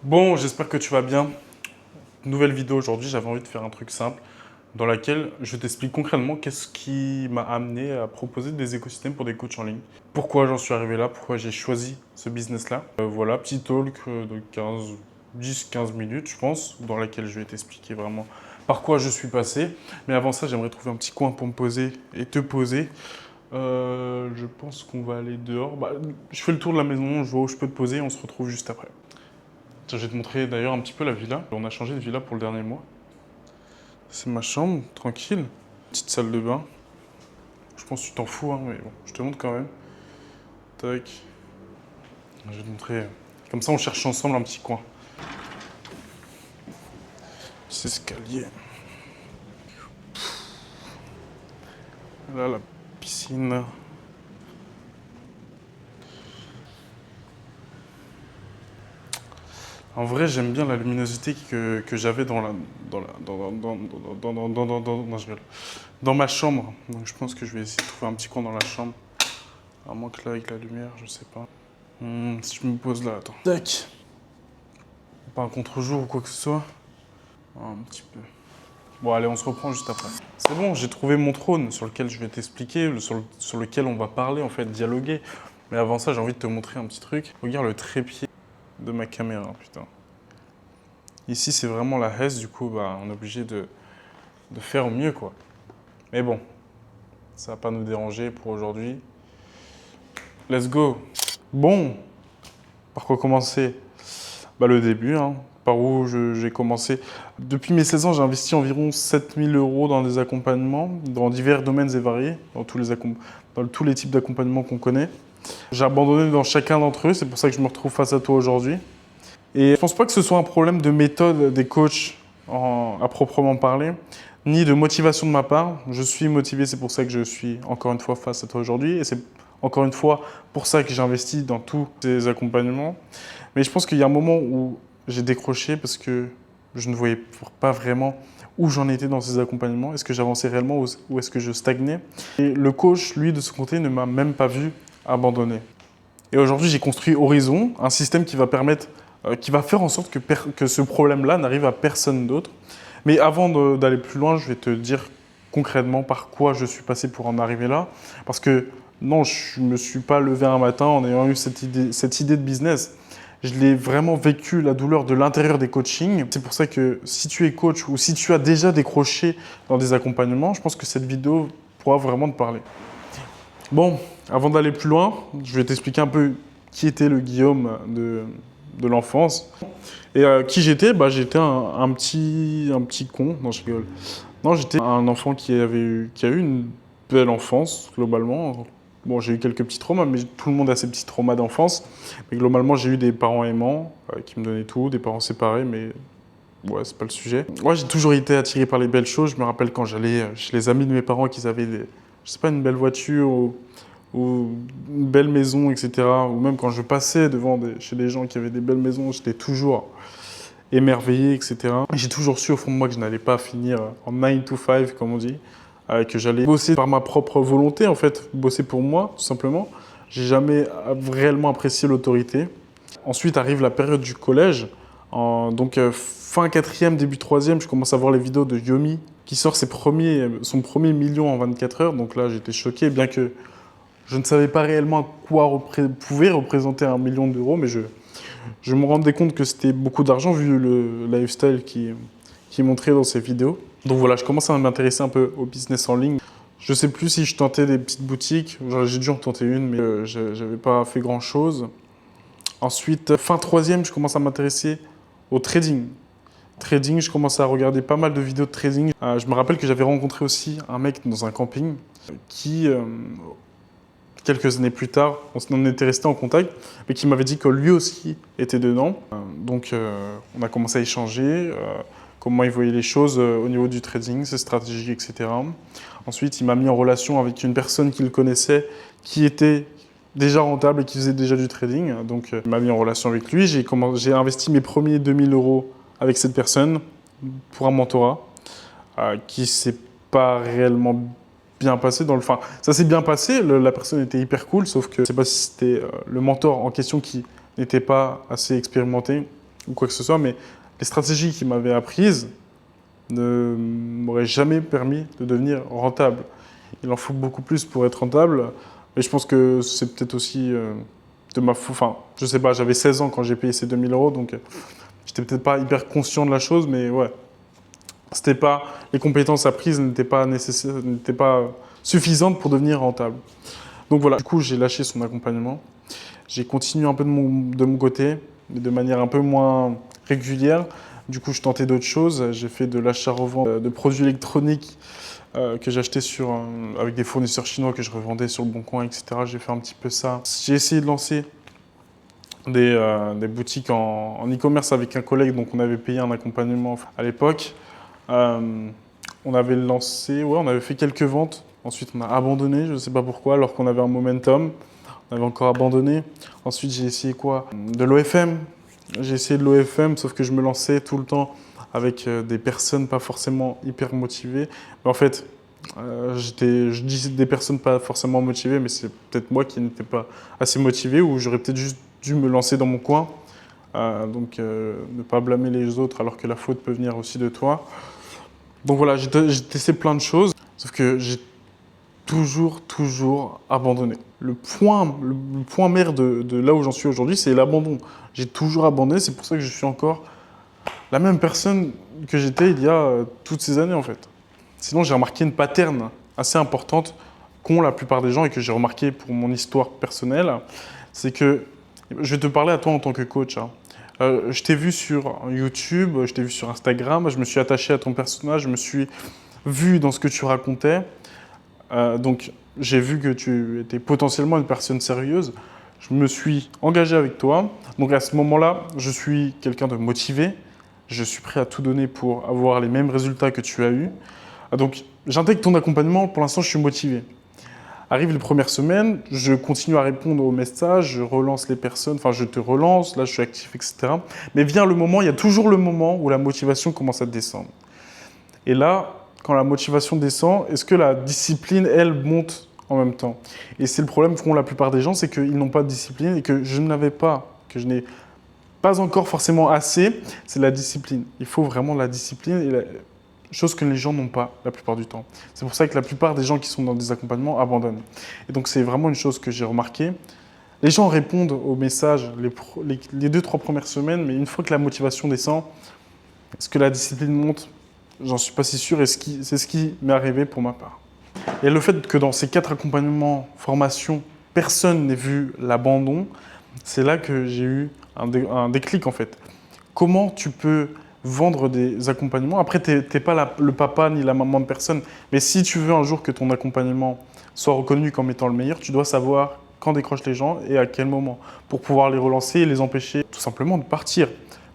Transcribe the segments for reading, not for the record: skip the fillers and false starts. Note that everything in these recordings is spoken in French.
Bon, j'espère que tu vas bien. Nouvelle vidéo aujourd'hui, j'avais envie de faire un truc simple dans laquelle je t'explique concrètement qu'est-ce qui m'a amené à proposer des écosystèmes pour des coachs en ligne. Pourquoi j'en suis arrivé là, pourquoi j'ai choisi ce business-là. Voilà, petit talk de 10-15 minutes, je pense, dans laquelle je vais t'expliquer vraiment par quoi je suis passé. Mais avant ça, j'aimerais trouver un petit coin pour me poser et te poser. Je pense qu'on va aller dehors. Je fais le tour de la maison, je vois où je peux te poser et on se retrouve juste après. Tiens, je vais te montrer d'ailleurs un petit peu la villa. On a changé de villa pour le dernier mois. C'est ma chambre, tranquille. Petite salle de bain. Je pense que tu t'en fous, hein, mais bon, je te montre quand même. Tac. Je vais te montrer. Comme ça, on cherche ensemble un petit coin. Petit escalier. Là, la piscine. En vrai, j'aime bien la luminosité que j'avais dans non, je rigole. Dans ma chambre. Donc je pense que je vais essayer de trouver un petit coin dans la chambre. À moins que là, avec la lumière, je sais pas. Si je me pose là, attends. Tac. Pas un contre-jour ou quoi que ce soit. Un petit peu. Bon, allez, on se reprend juste après. C'est bon, j'ai trouvé mon trône sur lequel je vais t'expliquer, sur lequel on va parler, en fait, dialoguer. Mais avant ça, j'ai envie de te montrer un petit truc. Regarde le trépied de ma caméra, putain. Ici, c'est vraiment la hesse, du coup, on est obligé de faire au mieux, quoi. Mais bon, ça va pas nous déranger pour aujourd'hui. Let's go. Bon, par quoi commencer? Le début, hein, par où j'ai commencé. Depuis mes 16 ans, j'ai investi environ 7000 € dans des accompagnements, dans divers domaines et variés, dans tous les types d'accompagnements qu'on connaît. J'ai abandonné dans chacun d'entre eux, c'est pour ça que je me retrouve face à toi aujourd'hui. Et je pense pas que ce soit un problème de méthode des coachs à proprement parler, ni de motivation de ma part. Je suis motivé, c'est pour ça que je suis encore une fois face à toi aujourd'hui. Et c'est encore une fois pour ça que j'ai investi dans tous ces accompagnements. Mais je pense qu'il y a un moment où j'ai décroché parce que je ne voyais pas vraiment où j'en étais dans ces accompagnements. Est-ce que j'avançais réellement ou est-ce que je stagnais? Et le coach, lui, de son côté, ne m'a même pas vu abandonner. Et aujourd'hui, j'ai construit Horizon, un système qui va qui va faire en sorte que ce problème-là n'arrive à personne d'autre. Mais avant d'aller plus loin, je vais te dire concrètement par quoi je suis passé pour en arriver là. Parce que non, je ne me suis pas levé un matin en ayant eu cette idée de business. Je l'ai vraiment vécu, la douleur de l'intérieur des coachings. C'est pour ça que si tu es coach ou si tu as déjà décroché dans des accompagnements, je pense que cette vidéo pourra vraiment te parler. Bon, avant d'aller plus loin, je vais t'expliquer un peu qui était le Guillaume de l'enfance. Et qui j'étais? J'étais un petit con. Non, je rigole. Non, j'étais un enfant qui a eu une belle enfance, globalement. Bon, j'ai eu quelques petits traumas, mais tout le monde a ses petits traumas d'enfance. Mais globalement, j'ai eu des parents aimants qui me donnaient tout, des parents séparés, mais ouais, c'est pas le sujet. Moi, j'ai toujours été attiré par les belles choses. Je me rappelle quand j'allais chez les amis de mes parents qu'ils avaient je sais pas, une belle voiture ou une belle maison, etc. Ou même quand je passais chez des gens qui avaient des belles maisons, j'étais toujours émerveillé, etc. J'ai toujours su au fond de moi que je n'allais pas finir en 9 to 5, comme on dit, que j'allais bosser par ma propre volonté, en fait, bosser pour moi, tout simplement. J'ai jamais réellement apprécié l'autorité. Ensuite arrive la période du collège. Fin quatrième, début troisième, je commence à voir les vidéos de Yomi qui sort son premier million en 24 heures. Donc là, j'étais choqué, bien que je ne savais pas réellement quoi pouvait représenter 1 million d'euros, mais je me rendais compte que c'était beaucoup d'argent vu le lifestyle qui montrait dans ces vidéos. Donc voilà, je commence à m'intéresser un peu au business en ligne. Je sais plus si je tentais des petites boutiques. J'ai dû en tenter une, mais j'avais pas fait grand-chose. Ensuite, fin troisième, je commence à m'intéresser au trading. Trading, je commence à regarder pas mal de vidéos de trading. Je me rappelle que j'avais rencontré aussi un mec dans un camping qui, quelques années plus tard, on était resté en contact, mais qui m'avait dit que lui aussi était dedans. On a commencé à échanger, comment il voyait les choses au niveau du trading, ses stratégies, etc. Ensuite, il m'a mis en relation avec une personne qu'il connaissait, qui était déjà rentable et qui faisait déjà du trading. Donc, il m'a mis en relation avec lui. J'ai investi mes premiers 2000 € avec cette personne pour un mentorat qui ne s'est pas réellement bien passé. Enfin, ça s'est bien passé, la personne était hyper cool, sauf que je ne sais pas si c'était le mentor en question qui n'était pas assez expérimenté ou quoi que ce soit, mais les stratégies qu'il m'avait apprises ne m'auraient jamais permis de devenir rentable. Il en faut beaucoup plus pour être rentable, mais je pense que c'est peut-être aussi de ma faute. Enfin, je sais pas, j'avais 16 ans quand j'ai payé ces 2000 euros, donc j'étais peut-être pas hyper conscient de la chose, mais ouais. C'était pas, les compétences apprises n'étaient pas nécessaires, n'étaient pas suffisantes pour devenir rentable. Donc voilà, du coup, j'ai lâché son accompagnement. J'ai continué un peu de mon côté, mais de manière un peu moins régulière. Du coup, je tentais d'autres choses. J'ai fait de l'achat-revente de produits électroniques que j'achetais avec des fournisseurs chinois que je revendais sur le Bon Coin, etc. J'ai fait un petit peu ça. J'ai essayé de lancer des boutiques en e-commerce avec un collègue, donc on avait payé un accompagnement à l'époque. On avait lancé, ouais, on avait fait quelques ventes. Ensuite, on a abandonné, je ne sais pas pourquoi, alors qu'on avait un momentum. On avait encore abandonné. Ensuite, j'ai essayé quoi? De l'OFM. J'ai essayé de l'OFM, sauf que je me lançais tout le temps avec des personnes pas forcément hyper motivées. Mais en fait, je dis des personnes pas forcément motivées, mais c'est peut-être moi qui n'étais pas assez motivé, ou j'aurais peut-être juste dû me lancer dans mon coin. Donc, ne pas blâmer les autres alors que la faute peut venir aussi de toi. Donc voilà, j'ai testé plein de choses, sauf que j'ai toujours abandonné. Le point mère de là où j'en suis aujourd'hui, c'est l'abandon. J'ai toujours abandonné, c'est pour ça que je suis encore la même personne que j'étais il y a toutes ces années en fait. Sinon, j'ai remarqué une pattern assez importante qu'ont la plupart des gens et que j'ai remarqué pour mon histoire personnelle, c'est que, je vais te parler à toi en tant que coach, hein. Je t'ai vu sur YouTube, je t'ai vu sur Instagram, je me suis attaché à ton personnage, je me suis vu dans ce que tu racontais. Donc, j'ai vu que tu étais potentiellement une personne sérieuse. Je me suis engagé avec toi. Donc, à ce moment-là, je suis quelqu'un de motivé. Je suis prêt à tout donner pour avoir les mêmes résultats que tu as eus. Donc, j'intègre ton accompagnement. Pour l'instant, je suis motivé. Arrive les premières semaines, je continue à répondre aux messages, je relance les personnes, enfin, je te relance, là, je suis actif, etc. Mais vient le moment, il y a toujours le moment où la motivation commence à descendre. Et là, quand la motivation descend, est-ce que la discipline, elle, monte en même temps? Et c'est le problème qu'ont la plupart des gens, c'est qu'ils n'ont pas de discipline et que je n'avais pas, que je n'ai pas encore forcément assez, c'est la discipline. Il faut vraiment la discipline, chose que les gens n'ont pas la plupart du temps. C'est pour ça que la plupart des gens qui sont dans des accompagnements abandonnent. Et donc c'est vraiment une chose que j'ai remarqué. Les gens répondent aux messages les 2-3 premières semaines, mais une fois que la motivation descend, est-ce que la discipline monte? J'en suis pas si sûr, et c'est ce qui m'est arrivé pour ma part. Et le fait que dans ces 4 accompagnements, formations, personne n'ait vu l'abandon, c'est là que j'ai eu un déclic en fait. Comment tu peux vendre des accompagnements? Après, tu n'es pas le papa ni la maman de personne, mais si tu veux un jour que ton accompagnement soit reconnu comme étant le meilleur, tu dois savoir quand décrochent les gens et à quel moment, pour pouvoir les relancer et les empêcher tout simplement de partir.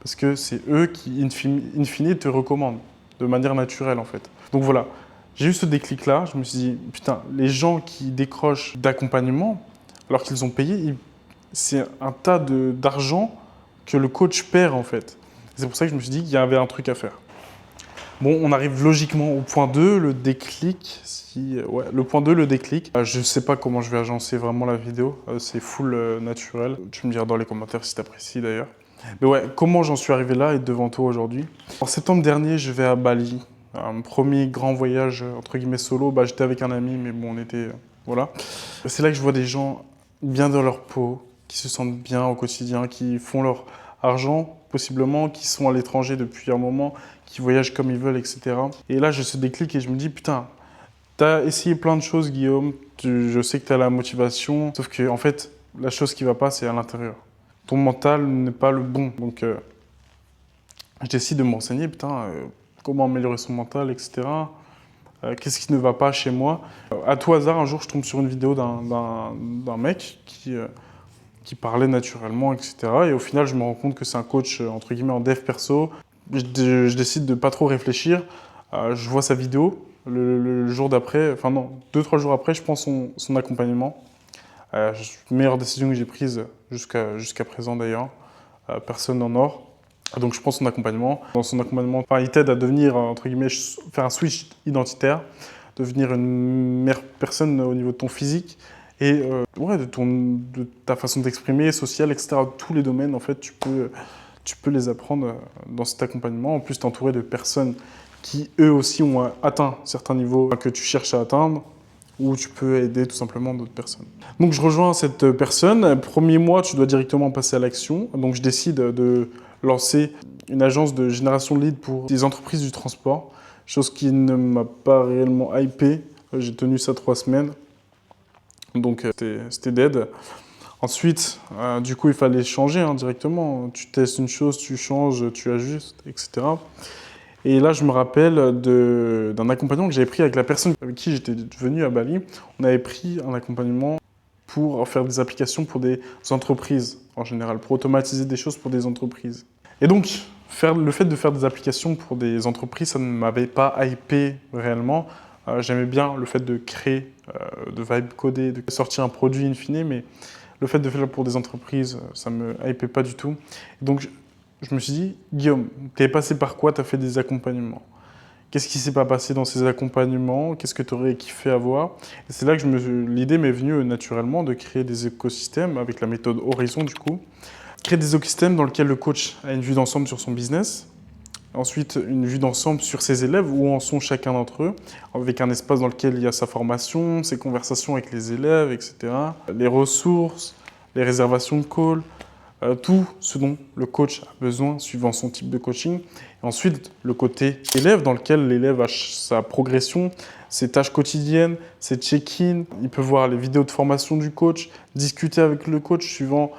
Parce que c'est eux qui, in fine, te recommandent de manière naturelle en fait. Donc voilà, j'ai eu ce déclic-là, je me suis dit, putain, les gens qui décrochent d'accompagnement, alors qu'ils ont payé, c'est un tas d'argent que le coach perd en fait. C'est pour ça que je me suis dit qu'il y avait un truc à faire. Bon, on arrive logiquement au point 2, le déclic. Ouais, le point 2, le déclic. Je ne sais pas comment je vais agencer vraiment la vidéo, c'est full naturel. Tu me diras dans les commentaires si tu apprécies d'ailleurs. Mais ouais, comment j'en suis arrivé là et devant toi aujourd'hui? En septembre dernier, je vais à Bali. Un premier grand voyage, entre guillemets, solo. J'étais avec un ami, mais bon, on était... voilà. C'est là que je vois des gens bien dans leur peau, qui se sentent bien au quotidien, qui font leur argent, possiblement, qui sont à l'étranger depuis un moment, qui voyagent comme ils veulent, etc. Et là, je ce déclic et je me dis, putain, t'as essayé plein de choses, Guillaume. Je sais que t'as la motivation. Sauf que, en fait, la chose qui va pas, c'est à l'intérieur. Ton mental n'est pas le bon. Donc, je décide de m'enseigner, putain, comment améliorer son mental, etc. Qu'est-ce qui ne va pas chez moi? À tout hasard, un jour, je tombe sur une vidéo d'un mec qui parlait naturellement, etc. Et au final, je me rends compte que c'est un coach, entre guillemets, en dev perso. Je décide de pas trop réfléchir. Je vois sa vidéo. Le jour d'après, enfin non, 2-3 jours après, je prends son accompagnement. Meilleure décision que j'ai prise jusqu'à présent d'ailleurs. Personne n'en or. Donc je prends son accompagnement. Dans son accompagnement, enfin, il t'aide à devenir, entre guillemets, faire un switch identitaire, devenir une meilleure personne au niveau de ton physique et ouais, de ta façon d'exprimer, sociale, etc. Tous les domaines, en fait, tu peux tu peux les apprendre dans cet accompagnement. En plus, tu es entouré de personnes qui, eux aussi, ont atteint certains niveaux que tu cherches à atteindre, ou tu peux aider tout simplement d'autres personnes. Donc, je rejoins cette personne. Premier mois, tu dois directement passer à l'action. Donc, je décide de lancer une agence de génération de leads pour des entreprises du transport, chose qui ne m'a pas réellement hypé. J'ai tenu ça 3 semaines, donc c'était dead. Ensuite, du coup, il fallait changer directement. Tu testes une chose, tu changes, tu ajustes, etc. Et là, je me rappelle d'un accompagnement que j'avais pris avec la personne avec qui j'étais venu à Bali. On avait pris un accompagnement pour faire des applications pour des entreprises en général, pour automatiser des choses pour des entreprises. Et donc, le fait de faire des applications pour des entreprises, ça ne m'avait pas hypé réellement. J'aimais bien le fait de créer, de vibe coder, de sortir un produit in fine, mais le fait de faire pour des entreprises, ça ne me hypait pas du tout. Et donc, je me suis dit, Guillaume, tu es passé par quoi? Tu as fait des accompagnements. Qu'est-ce qui s'est pas passé dans ces accompagnements? Qu'est-ce que tu aurais kiffé avoir? Et c'est là que l'idée m'est venue naturellement de créer des écosystèmes avec la méthode Horizon du coup. Créer des écosystèmes dans lesquels le coach a une vue d'ensemble sur son business, ensuite une vue d'ensemble sur ses élèves, où en sont chacun d'entre eux, avec un espace dans lequel il y a sa formation, ses conversations avec les élèves, etc. Les ressources, les réservations de call, tout ce dont le coach a besoin suivant son type de coaching. Et ensuite, le côté élève dans lequel l'élève a sa progression, ses tâches quotidiennes, ses check-in. Il peut voir les vidéos de formation du coach, discuter avec le coach suivant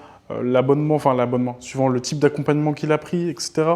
suivant le type d'accompagnement qu'il a pris, etc.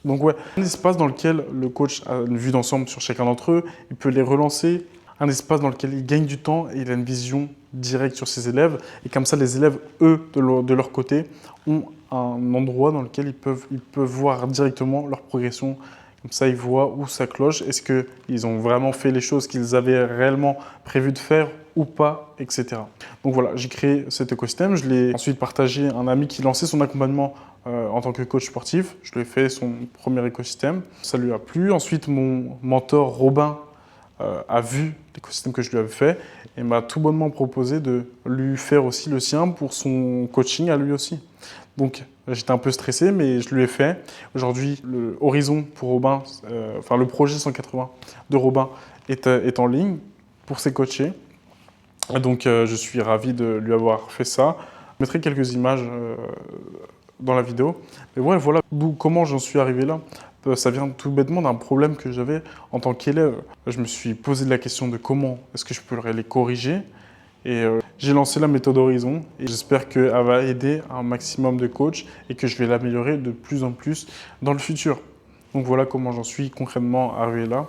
Donc ouais, un espace dans lequel le coach a une vue d'ensemble sur chacun d'entre eux, il peut les relancer, un espace dans lequel il gagne du temps et il a une vision directe sur ses élèves. Et comme ça, les élèves, eux, de leur côté, ont un endroit dans lequel ils peuvent voir directement leur progression. Comme ça, ils voient où ça cloche. Est-ce qu'ils ont vraiment fait les choses qu'ils avaient réellement prévu de faire ou pas, etc. Donc voilà, j'ai créé cet écosystème. Je l'ai ensuite partagé à un ami qui lançait son accompagnement en tant que coach sportif. Je lui ai fait son premier écosystème. Ça lui a plu. Ensuite, mon mentor Robin a vu l'écosystème que je lui avais fait et m'a tout bonnement proposé de lui faire aussi le sien pour son coaching à lui aussi. Donc j'étais un peu stressé, mais je lui ai fait. Aujourd'hui, le Horizon pour Robin, le projet 180 de Robin est en ligne pour ses coachés. Et donc je suis ravi de lui avoir fait ça. Je mettrai quelques images dans la vidéo. Mais ouais, voilà comment j'en suis arrivé là. Ça vient tout bêtement d'un problème que j'avais en tant qu'élève. Je me suis posé la question de comment est-ce que je peux les corriger. Et j'ai lancé la méthode Horizon et j'espère qu'elle va aider un maximum de coachs et que je vais l'améliorer de plus en plus dans le futur. Donc voilà comment j'en suis concrètement arrivé là.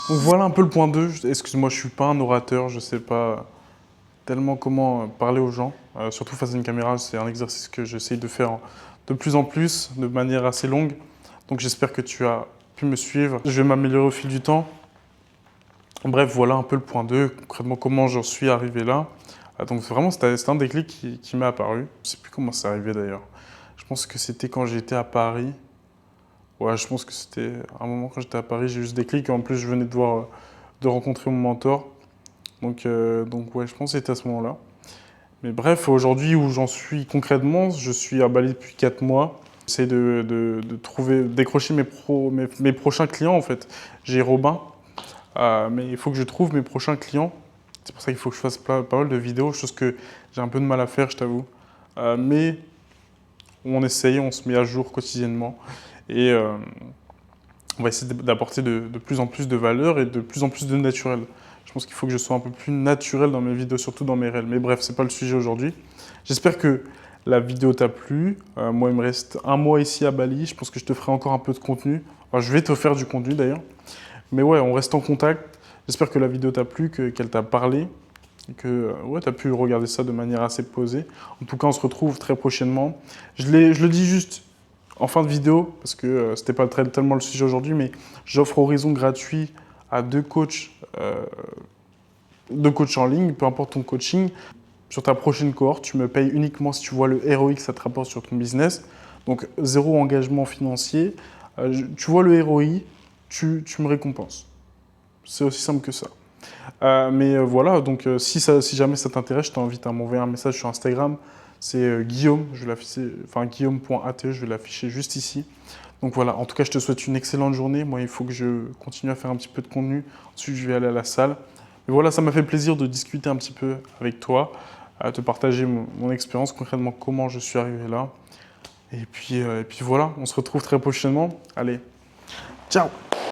Donc voilà un peu le point 2. Excuse-moi, je ne suis pas un orateur, je ne sais pas tellement comment parler aux gens. Surtout face à une caméra, c'est un exercice que j'essaye de faire de plus en plus, de manière assez longue. Donc j'espère que tu as pu me suivre. Je vais m'améliorer au fil du temps. Bref, voilà un peu le point 2, concrètement comment j'en suis arrivé là. Donc vraiment, c'était un déclic qui m'est apparu. Je ne sais plus comment c'est arrivé d'ailleurs. Je pense que c'était quand j'étais à Paris. Ouais, je pense que c'était un moment quand j'étais à Paris, j'ai eu ce déclic. Et en plus, je venais de rencontrer mon mentor. Donc ouais, je pense que c'était à ce moment-là. Mais bref, aujourd'hui où j'en suis concrètement, je suis à Bali depuis 4 mois. J'essaie de décrocher mes prochains clients en fait. J'ai Robin, mais il faut que je trouve mes prochains clients. C'est pour ça qu'il faut que je fasse pas mal de vidéos, chose que j'ai un peu de mal à faire, je t'avoue. Mais on essaye, on se met à jour quotidiennement. Et on va essayer d'apporter de plus en plus de valeur et de plus en plus de naturel. Je pense qu'il faut que je sois un peu plus naturel dans mes vidéos, surtout dans mes réels. Mais bref, c'est pas le sujet aujourd'hui. J'espère que la vidéo t'a plu. Moi, il me reste 1 mois ici à Bali. Je pense que je te ferai encore un peu de contenu. Enfin, je vais te faire du contenu d'ailleurs. Mais ouais, on reste en contact. J'espère que la vidéo t'a plu, qu'elle t'a parlé. Et que ouais, tu as pu regarder ça de manière assez posée. En tout cas, on se retrouve très prochainement. Je le dis juste en fin de vidéo, parce que c'était pas tellement le sujet aujourd'hui, mais j'offre Horizon gratuit à 2 coachs en ligne, peu importe ton coaching. Sur ta prochaine cohorte, tu me payes uniquement si tu vois le ROI que ça te rapporte sur ton business. Donc, 0 engagement financier. Tu vois le ROI, tu me récompenses. C'est aussi simple que ça. Mais voilà, donc si jamais ça t'intéresse, je t'invite à m'envoyer un message sur Instagram. c'est Guillaume, je vais l'afficher, enfin guillaume.at, je vais l'afficher juste ici. Donc voilà, en tout cas, je te souhaite une excellente journée. Moi, il faut que je continue à faire un petit peu de contenu. Ensuite, je vais aller à la salle. Mais voilà, ça m'a fait plaisir de discuter un petit peu avec toi, te partager mon expérience, concrètement comment je suis arrivé là. Et puis voilà, on se retrouve très prochainement. Allez, ciao!